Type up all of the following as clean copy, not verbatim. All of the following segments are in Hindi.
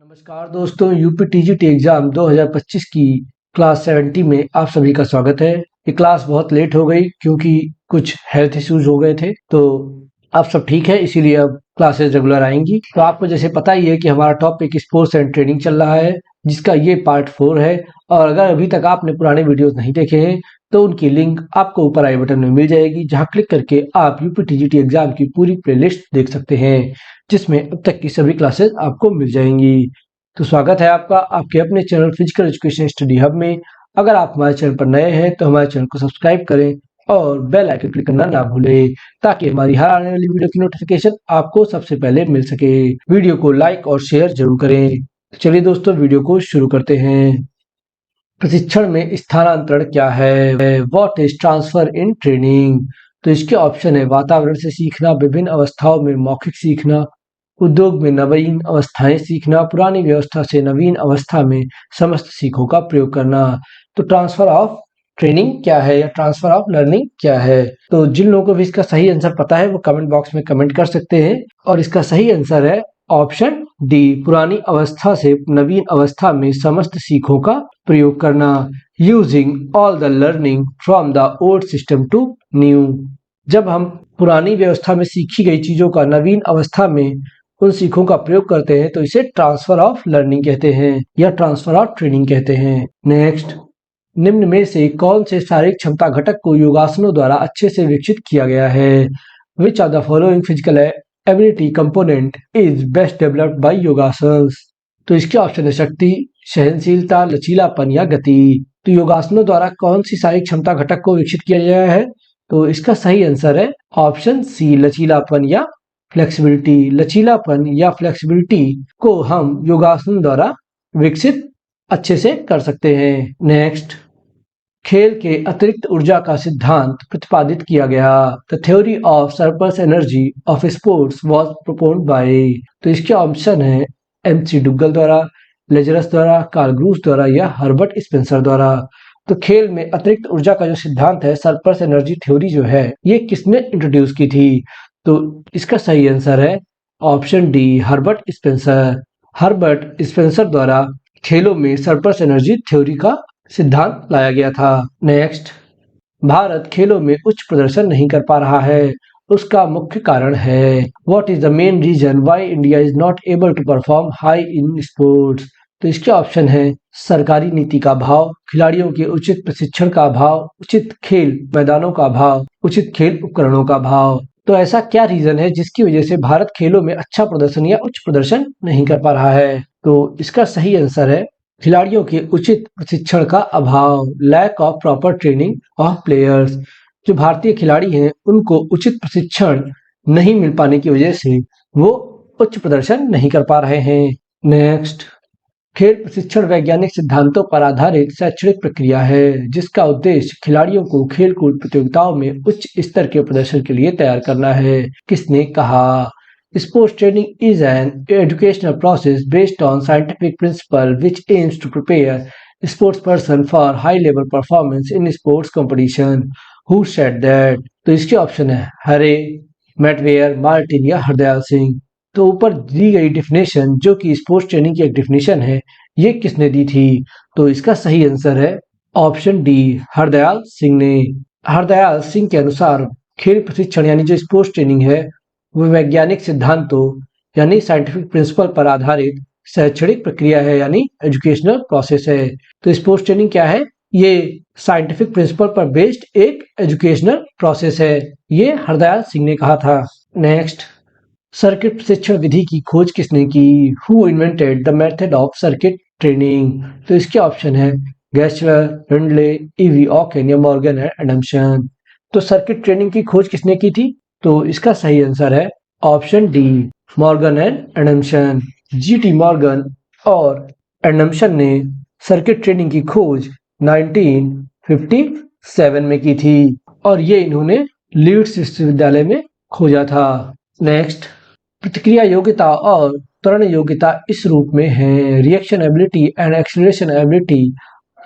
नमस्कार दोस्तों, यूपीटीजीटी एग्जाम 2025 की क्लास 70 में आप सभी का स्वागत है। ये क्लास बहुत लेट हो गई क्योंकि कुछ हेल्थ इश्यूज हो गए थे, तो अब सब ठीक है, इसीलिए अब क्लासेस रेगुलर आएंगी। तो आपको जैसे पता ही है कि हमारा टॉपिक स्पोर्ट्स एंड ट्रेनिंग चल रहा है, जिसका ये पार्ट 4 है। और अगर अभी तक आपने पुराने वीडियोस नहीं देखे हैं तो उनकी लिंक आपको ऊपर आई बटन में मिल जाएगी, जहां क्लिक करके आप यूपीटीजीटी एग्जाम की पूरी प्लेलिस्ट देख सकते हैं, जिसमें अब तक की सभी क्लासेस आपको मिल जाएंगी। तो स्वागत है आपका आपके अपने channel physical education study hub में। अगर आप हमारे चैनल पर नए हैं तो हमारे चैनल को सब्सक्राइब करें और बेल आइकन क्लिक करना ना भूलें, ताकि हमारी हर आने वाली वीडियो की नोटिफिकेशन आपको सबसे पहले मिल सके। वीडियो को लाइक और शेयर जरूर करें। चलिए दोस्तों, वीडियो को शुरू करते हैं। प्रशिक्षण में स्थानांतरण क्या है? What is transfer in training? तो इसके ऑप्शन है वातावरण से सीखना, विभिन्न अवस्थाओं में मौखिक सीखना, उद्योग में नवीन अवस्थाएं सीखना, पुरानी व्यवस्था से नवीन अवस्था में समस्त सीखों का प्रयोग करना। तो ट्रांसफर ऑफ ट्रेनिंग क्या है या ट्रांसफर ऑफ लर्निंग क्या है? तो जिन लोगों को भी इसका सही आंसर पता है वो कमेंट बॉक्स में कमेंट कर सकते हैं। और इसका सही आंसर है ऑप्शन डी, पुरानी अवस्था से नवीन अवस्था में समस्त सीखों का प्रयोग करना। Using all the learning from the old system to new. जब हम पुरानी व्यवस्था में सीखी गई चीजों का नवीन अवस्था में उन सीखों का प्रयोग करते हैं तो इसे ट्रांसफर ऑफ लर्निंग कहते हैं या ट्रांसफर ऑफ ट्रेनिंग कहते हैं। नेक्स्ट, निम्न में से कौन से शारीरिक क्षमता घटक को योगासनों द्वारा अच्छे से विकसित किया गया है? Which of the following physical ability component is best developed by yogasanas? तो इसके ऑप्शन है शक्ति, सहनशीलता, लचीलापन या गति। तो योगासनों द्वारा कौन सी शारीरिक क्षमता घटक को विकसित किया गया है? तो इसका सही आंसर है ऑप्शन सी, लचीलापन या फ्लेक्सिबिलिटी। लचीलापन या फ्लेक्सिबिलिटी को हम योगासन द्वारा विकसित अच्छे से कर सकते हैं। नेक्स्ट, खेल के अतिरिक्त ऊर्जा का सिद्धांत प्रतिपादित किया गया। The theory of surplus energy of sports was propounded by. तो इसके ऑप्शन है एमसी डुगल द्वारा, लेजरस द्वारा, कार्ल ग्रूस द्वारा या हर्बर्ट स्पेंसर द्वारा। तो खेल में अतिरिक्त ऊर्जा का जो सिद्धांत है, सरप्लस एनर्जी थ्योरी जो है, ये किसने इंट्रोड्यूस की थी? तो इसका सही आंसर है option D, Herbert Spencer. Herbert Spencer द्वारा खेलों में सरप्लस एनर्जी थ्योरी का सिद्धांत लाया गया था। नेक्स्ट, भारत खेलों में उच्च प्रदर्शन नहीं कर पा रहा है, उसका मुख्य कारण है। What is the main reason why India is not able to perform high in sports? तो इसके ऑप्शन है सरकारी नीति का अभाव, खिलाड़ियों के उचित प्रशिक्षण का अभाव, उचित खेल मैदानों का अभाव, उचित खेल उपकरणों का अभाव। तो ऐसा क्या रीजन है जिसकी वजह से भारत खेलों में अच्छा प्रदर्शन या उच्च प्रदर्शन नहीं कर पा रहा है? तो इसका सही आंसर है खिलाड़ियों के उचित प्रशिक्षण का अभाव, lack of proper training of players. जो भारतीय खिलाड़ी हैं उनको उचित प्रशिक्षण नहीं मिल पाने की वजह से वो उच्च प्रदर्शन नहीं कर पा रहे हैं। नेक्स्ट, खेल प्रशिक्षण वैज्ञानिक सिद्धांतों पर आधारित शैक्षणिक प्रक्रिया है, जिसका उद्देश्य खिलाड़ियों को खेलकूद प्रतियोगिताओं में उच्च स्तर के प्रदर्शन के लिए तैयार करना है। किसने कहा? Sports training is an educational process based on scientific principle which aims to prepare sports person for high level performance in sports competition. Who said that? तो इसके ऑप्शन है हरे, मैटवेयर, मार्टिन या हरदयाल सिंह। तो ऊपर दी गई डिफिनेशन जो कि स्पोर्ट्स ट्रेनिंग की एक डिफिनेशन है, ये किसने दी थी? तो इसका सही आंसर है ऑप्शन डी, हरदयाल सिंह ने। हरदयाल सिंह के अनुसार खेल प्रशिक्षण यानी जो स्पोर्ट्स ट्रेनिंग है वो वैज्ञानिक सिद्धांतों यानी साइंटिफिक प्रिंसिपल पर आधारित शैक्षणिक प्रक्रिया है, यानी एजुकेशनल प्रोसेस है। तो स्पोर्ट्स ट्रेनिंग क्या है? ये साइंटिफिक प्रिंसिपल पर बेस्ड एक एजुकेशनल प्रोसेस है, ये हरदयाल सिंह ने कहा था। नेक्स्ट, सर्किट प्रशिक्षण विधि की खोज किसने की? Who invented the method of circuit training? तो इसके ऑप्शन है गैसलर, रिंडले, ईवी ऑकन या मॉर्गन एंड एडम्सन। तो सर्किट ट्रेनिंग की खोज किसने की थी? तो इसका सही आंसर है option D, Morgan and Adamson. GT Morgan और एडम्सन ने सर्किट ट्रेनिंग की खोज 1957 में की थी और ये इन्होंने लीड्स विश्वविद्यालय में खोजा था। नेक्स्ट, प्रतिक्रिया योग्यता और त्वरण योग्यता इस रूप में है, reaction ability and acceleration ability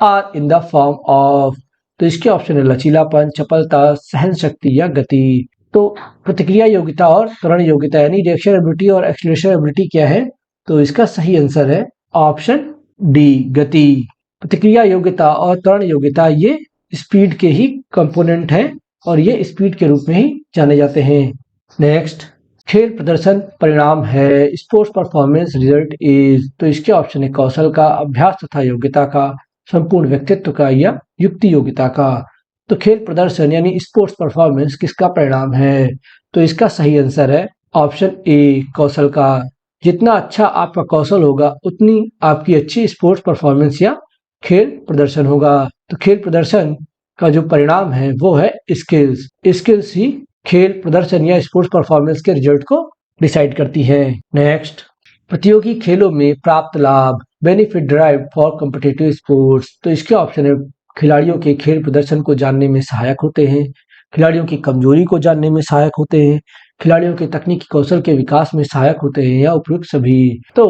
are in the form of. तो इसके ऑप्शन है लचीलापन, चपलता, सहन शक्ति या गति। तो प्रतिक्रिया योग्यता और त्वरण योग्यता यानी रिएक्शन एबिलिटी और एक्सीलरेशन एबिलिटी क्या है? तो इसका सही आंसर है ऑप्शन डी, गति। प्रतिक्रिया योग्यता और त्वरण योग्यता ये स्पीड के ही कंपोनेंट हैं और ये स्पीड के रूप में ही जाने जाते हैं। नेक्स्ट, खेल प्रदर्शन परिणाम है, स्पोर्ट्स परफॉर्मेंस रिजल्ट इज। तो इसके ऑप्शन है कौशल का, अभ्यास तथा योग्यता का, संपूर्ण व्यक्तित्व का या युक्ति योग्यता का। तो खेल प्रदर्शन यानी स्पोर्ट्स परफॉर्मेंस किसका परिणाम है? तो इसका सही आंसर है ऑप्शन ए, कौशल का। जितना अच्छा आपका कौशल होगा उतनी आपकी अच्छी स्पोर्ट्स परफॉर्मेंस या खेल प्रदर्शन होगा। तो खेल प्रदर्शन का जो परिणाम है वो है स्किल्स। स्किल्स ही खेल प्रदर्शन या स्पोर्ट्स परफॉर्मेंस के रिजल्ट को डिसाइड करती है। नेक्स्ट, प्रतियोगी खेलों में प्राप्त लाभ, benefit drive for competitive sports. तो इसके ऑप्शन है खिलाड़ियों के खेल प्रदर्शन को जानने में सहायक होते हैं, खिलाड़ियों की कमजोरी को जानने में सहायक होते हैं, खिलाड़ियों के तकनीकी कौशल के विकास में सहायक होते हैं या उपयुक्त सभी। तो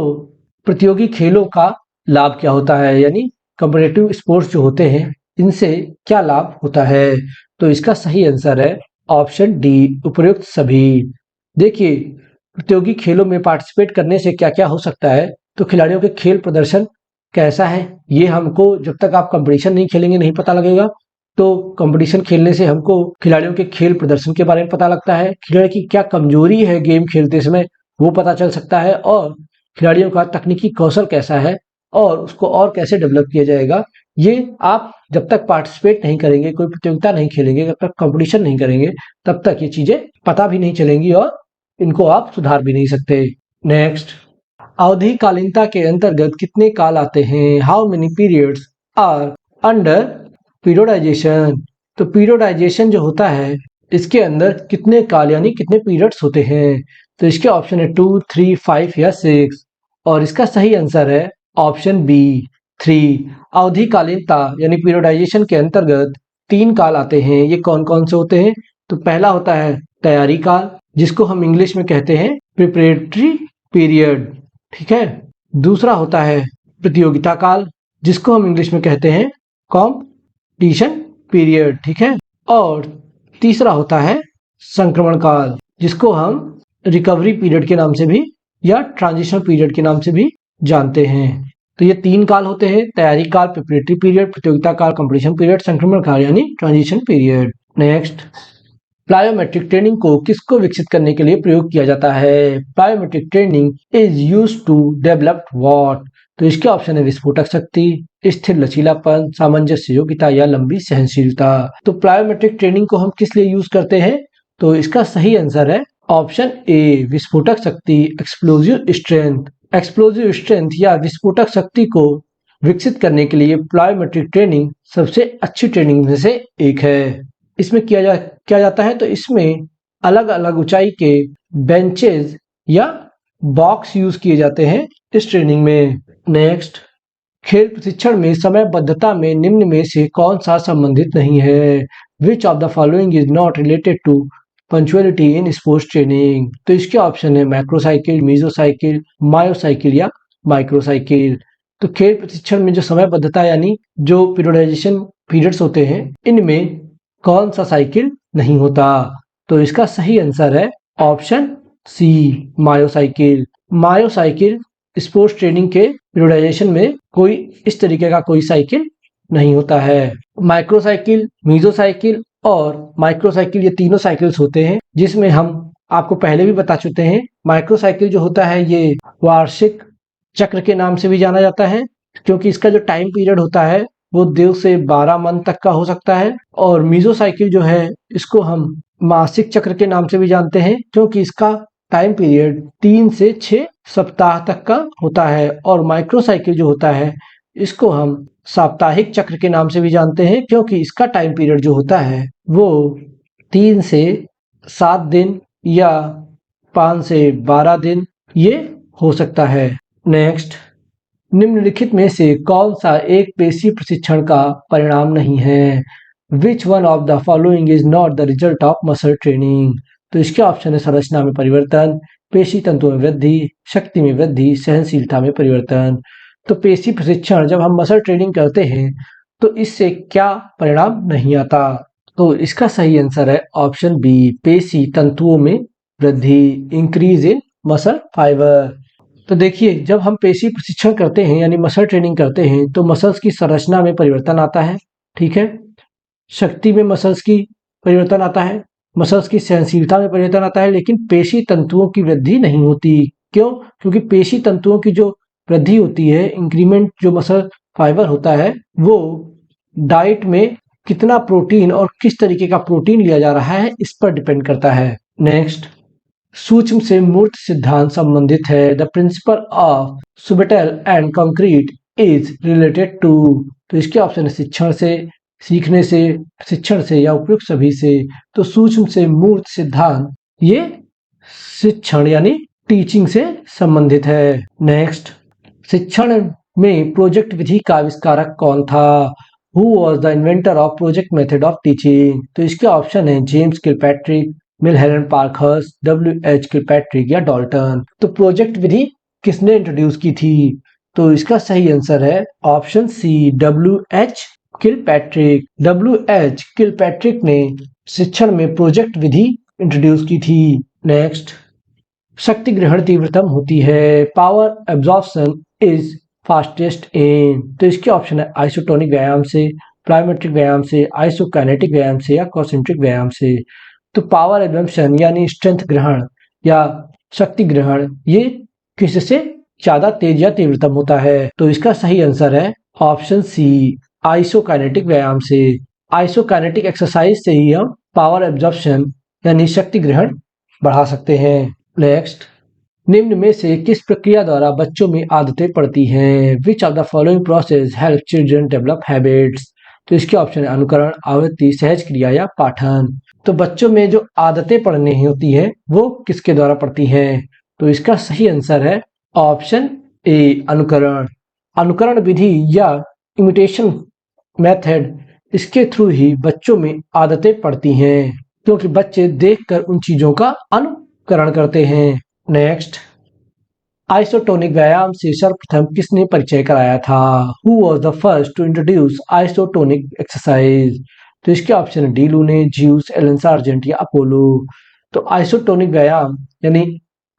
प्रतियोगी खेलों का लाभ क्या होता है, यानी कॉम्पिटिटिव स्पोर्ट्स जो होते हैं इनसे क्या लाभ होता है? तो इसका सही आंसर है ऑप्शन डी, उपयुक्त सभी। देखिए, प्रतियोगी खेलों में पार्टिसिपेट करने से क्या क्या हो सकता है। तो खिलाड़ियों के खेल प्रदर्शन कैसा है ये हमको जब तक आप कंपटीशन नहीं खेलेंगे नहीं पता लगेगा। तो कंपटीशन खेलने से हमको खिलाड़ियों के खेल प्रदर्शन के बारे में पता लगता है, खिलाड़ी की क्या कमजोरी है गेम खेलते समय वो पता चल सकता है, और खिलाड़ियों का तकनीकी कौशल कैसा है और उसको और कैसे डेवलप किया जाएगा। ये आप जब तक पार्टिसिपेट नहीं करेंगे, कोई प्रतियोगिता नहीं खेलेंगे, जब तक कंपटीशन नहीं करेंगे, तब तक ये चीजें पता भी नहीं चलेंगी और इनको आप सुधार भी नहीं सकते। नेक्स्ट, अवधिकालीनता के अंतर्गत कितने काल आते हैं? How many periods are under periodization. तो पीरियोडाइजेशन जो होता है इसके अंदर कितने काल यानी कितने पीरियड्स होते हैं? तो इसके ऑप्शन है 2, 3, 5 या 6, और इसका सही आंसर है ऑप्शन बी, 3। अवधिकालीनता यानी पीरियोडाइजेशन के अंतर्गत 3 काल आते हैं। ये कौन कौन से होते हैं? तो पहला होता है तैयारी काल, जिसको हम इंग्लिश में कहते हैं प्रिपरेटरी पीरियड, ठीक है। दूसरा होता है प्रतियोगिता काल, जिसको हम इंग्लिश में कहते हैं कॉम्पिटिशन पीरियड, ठीक है। और तीसरा होता है संक्रमण काल, जिसको हम रिकवरी पीरियड के नाम से भी या ट्रांजिशन पीरियड के नाम से भी जानते हैं। तो ये 3 काल होते हैं, तैयारी काल, प्रिपरेटरी पीरियड, प्रतियोगिता काल, कंपटीशन पीरियड, संक्रमण काल यानी transition period. Next, plyometric training को किसको विकसित करने के लिए प्रयोग किया जाता है? Plyometric training is used to develop what. तो इसके ऑप्शन है विस्फोटक शक्ति, स्थिर लचीलापन, सामंजस्य योग्यता या लंबी सहनशीलता। तो प्लायोमेट्रिक ट्रेनिंग को हम किस लिए यूज करते हैं? तो इसका सही आंसर है ऑप्शन ए, विस्फोटक शक्ति, एक्सप्लोजिव स्ट्रेंथ। एक्सप्लोजिव स्ट्रेंथ या विस्फोटक शक्ति को विकसित करने के लिए प्लायोमेट्रिक ट्रेनिंग सबसे अच्छी ट्रेनिंग में से एक है। इसमें क्या जाता है, तो इसमें अलग अलग ऊंचाई के बेंचेस या बॉक्स यूज किए जाते हैं इस ट्रेनिंग में। नेक्स्ट, खेल प्रशिक्षण में समयबद्धता में निम्न में से कौन सा संबंधित नहीं है? Which of the following is not related to punctuality in sports training. तो इसके ऑप्शन है मैक्रोसाइकिल, मीजोसाइकिल, मायोसाइकिल या माइक्रोसाइकिल। तो खेल प्रशिक्षण में जो समयबद्धता यानी जो पीरियडाइजेशन पीरियड्स होते हैं इनमें कौन सा साइकिल नहीं होता? तो इसका सही आंसर है ऑप्शन सी, मायोसाइकिल। मायोसाइकिल स्पोर्ट्स ट्रेनिंग के पीरियडाइजेशन में कोई इस तरीके का कोई साइकिल नहीं होता है। माइक्रोसाइकिल, मीजोसाइकिल और माइक्रोसाइकिल ये तीनों साइकिल्स होते हैं, जिसमें हम आपको पहले भी बता चुके हैं। माइक्रोसाइकिल जो होता है ये वार्षिक चक्र के नाम से भी जाना जाता है, क्योंकि इसका जो टाइम पीरियड होता है वो 2 से 12 मंथ तक का हो सकता है। और मीजोसाइकिल जो है इसको हम मासिक चक्र के नाम से भी जानते हैं, क्योंकि इसका टाइम पीरियड 3 से 6 सप्ताह तक का होता है। और माइक्रोसाइकिल जो होता है इसको हम साप्ताहिक चक्र के नाम से भी जानते हैं, क्योंकि इसका टाइम पीरियड जो होता है वो 3 से 7 दिन या 5 से 12 दिन ये हो सकता है। नेक्स्ट, निम्नलिखित में से कौन सा एक पेशी प्रशिक्षण का परिणाम नहीं है? Which one of the following is not the result of muscle training. तो इसके ऑप्शन है संरचना में परिवर्तन, पेशी तंतु में वृद्धि, शक्ति में वृद्धि, सहनशीलता में परिवर्तन। तो पेशी प्रशिक्षण जब हम मसल ट्रेनिंग करते हैं तो इससे क्या परिणाम नहीं आता? तो इसका सही आंसर है ऑप्शन बी, पेशी तंतुओं में वृद्धि, इंक्रीज इन मसल फाइबर। तो देखिए, जब हम पेशी प्रशिक्षण करते हैं यानी मसल ट्रेनिंग करते हैं तो मसल्स की संरचना में परिवर्तन आता है, ठीक है। शक्ति में मसल्स की परिवर्तन आता है, मसल्स की सहनशीलता में परिवर्तन आता है, लेकिन पेशी तंतुओं की वृद्धि नहीं होती। क्यों? क्योंकि पेशी तंतुओं की जो वृद्धि होती है, इंक्रीमेंट जो मसल फाइबर होता है, वो डाइट में कितना प्रोटीन और किस तरीके का प्रोटीन लिया जा रहा है इस पर डिपेंड करता है। नेक्स्ट, सूक्ष्म से मूर्त सिद्धांत संबंधित है। The principle of subtle and concrete is related to. तो इसके ऑप्शन है शिक्षण से, सीखने से, शिक्षण से या उपयुक्त सभी से। तो सूक्ष्म से मूर्त सिद्धांत ये शिक्षण यानी टीचिंग से संबंधित है। नेक्स्ट, शिक्षण में प्रोजेक्ट विधि का आविष्कारक कौन था? Who was the inventor of project method of teaching? तो इसके ऑप्शन है James Kilpatrick, Miss Helen Parkhurst, W H. Kilpatrick या डॉल्टन। तो प्रोजेक्ट विधि किसने इंट्रोड्यूस की थी? तो इसका सही आंसर है option C, W H. Kilpatrick. W H. Kilpatrick ने शिक्षण में प्रोजेक्ट विधि इंट्रोड्यूस की थी। नेक्स्ट, शक्ति ग्रहण तीव्रतम होती है। Power absorption is fastest in. तो इसके ऑप्शन है आइसोटोनिक व्यायाम से, प्लायोमेट्रिक व्यायाम से, आइसोकाइनेटिक व्यायाम से या कॉन्सेंट्रिक व्यायाम से। तो पावर एब्जॉर्प्शन यानी स्ट्रेंथ ग्रहण या शक्ति ग्रहण ये किससे ज्यादा तेज या तीव्रतम होता है? तो इसका सही आंसर है ऑप्शन सी, आइसोकाइनेटिक व्यायाम से। आइसोकाइनेटिक एक्सरसाइज से ही हम पावर एब्जॉर्प्शन यानी शक्ति ग्रहण बढ़ा सकते हैं। नेक्स्ट, निम्न में से किस प्रक्रिया द्वारा बच्चों में आदतें पड़ती हैं? विच of the following process help children develop habits? तो इसके ऑप्शन है अनुकरण, आवृत्ति, सहज क्रिया या पाठन। तो बच्चों में जो आदतें पड़नी होती है वो किसके द्वारा पड़ती हैं? तो इसका सही आंसर है ऑप्शन ए, अनुकरण। अनुकरण विधि या इमिटेशन मेथड, इसके थ्रू ही बच्चों में आदतें पड़ती हैं, क्योंकि बच्चे देखकर उन चीजों का अनुकरण करते हैं। नेक्स्ट, आइसोटोनिक व्यायाम से सर्वप्रथम किसने परिचय कराया था? Who was the first to introduce isotonic exercise? तो इसके ऑप्शन है डी लूने, ज्यूस, एलन सार्जेंट या अपोलो। तो आइसोटोनिक व्यायाम यानी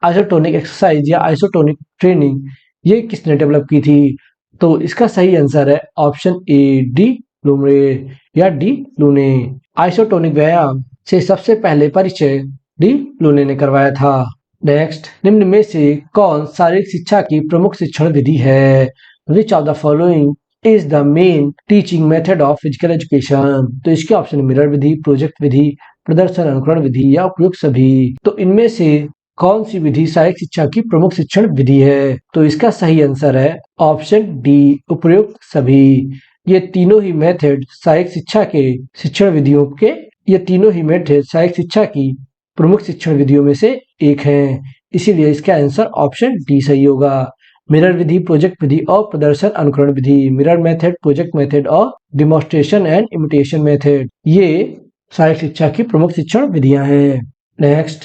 आइसोटोनिक एक्सरसाइज या आइसोटोनिक ट्रेनिंग ये किसने डेवलप की थी? तो इसका सही आंसर है ऑप्शन ए, डी लूमरे या डी लूने। आइसोटोनिक व्यायाम से सबसे पहले परिचय डी लूने ने करवाया था। नेक्स्ट, निम्न में से कौन शारीरिक शिक्षा की प्रमुख शिक्षण विधि है? Which of the following is the main teaching method of physical education? तो इसके ऑप्शन मिरर विधि, प्रोजेक्ट विधि, प्रदर्शन अनुकरण विधि या उपयुक्त सभी। तो इनमें से कौन सी विधि शारीरिक शिक्षा की प्रमुख शिक्षण विधि है? तो इसका सही आंसर है ऑप्शन डी, उपयुक्त सभी। ये तीनों ही मेथड शारीरिक शिक्षा के शिक्षण विधियों के ये तीनों ही मेथड शारीरिक शिक्षा की प्रमुख शिक्षण विधियों में से एक हैं, इसीलिए इसका आंसर ऑप्शन डी सही होगा। मिरर विधि, प्रोजेक्ट विधि और प्रदर्शन अनुकरण विधि। मिरर मेथड, प्रोजेक्ट मेथड और डिमॉन्स्ट्रेशन एंड इमिटेशन मेथड ये शारीरिक शिक्षा की प्रमुख शिक्षण विधियां हैं। नेक्स्ट,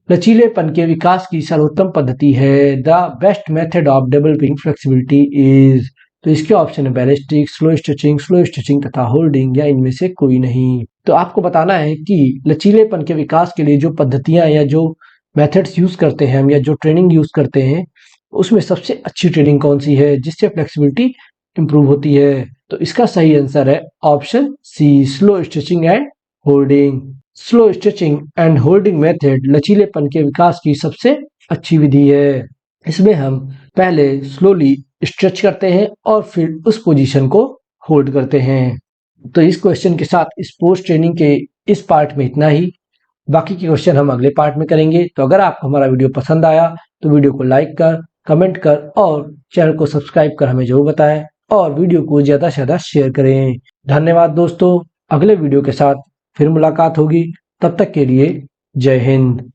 लचीलेपन के विकास की सर्वोत्तम पद्धति है। The best method of developing flexibility is? तो इसके ऑप्शन है बैलिस्टिक, स्लो स्ट्रेचिंग तथा होल्डिंग या इनमें से कोई नहीं। तो आपको बताना है कि लचीलेपन के विकास के लिए जो पद्धतियां या जो मेथड्स यूज करते हैं हम या जो ट्रेनिंग यूज करते हैं उसमें सबसे अच्छी ट्रेनिंग कौन सी है जिससे फ्लेक्सिबिलिटी इंप्रूव होती है? तो इसका सही आंसर है option C, slow stretching and holding. Slow stretching and holding method लचीलेपन के विकास की सबसे अच्छी विधि है। इसमें हम पहले स्लोली स्ट्रेच करते हैं और फिर उस पोजीशन को होल्ड करते हैं। तो इस क्वेश्चन के साथ स्पोर्ट्स ट्रेनिंग के इस पार्ट में इतना ही। बाकी के क्वेश्चन हम अगले पार्ट में करेंगे। तो अगर आपको हमारा वीडियो पसंद आया तो वीडियो को लाइक कर, कमेंट कर और चैनल को सब्सक्राइब कर हमें जरूर बताएं और वीडियो को ज़्यादा से ज़्यादा शेयर करें। धन्यवाद दोस्तों, अगले वीडियो के साथ फिर मुलाकात होगी। तब तक के लिए जय हिंद।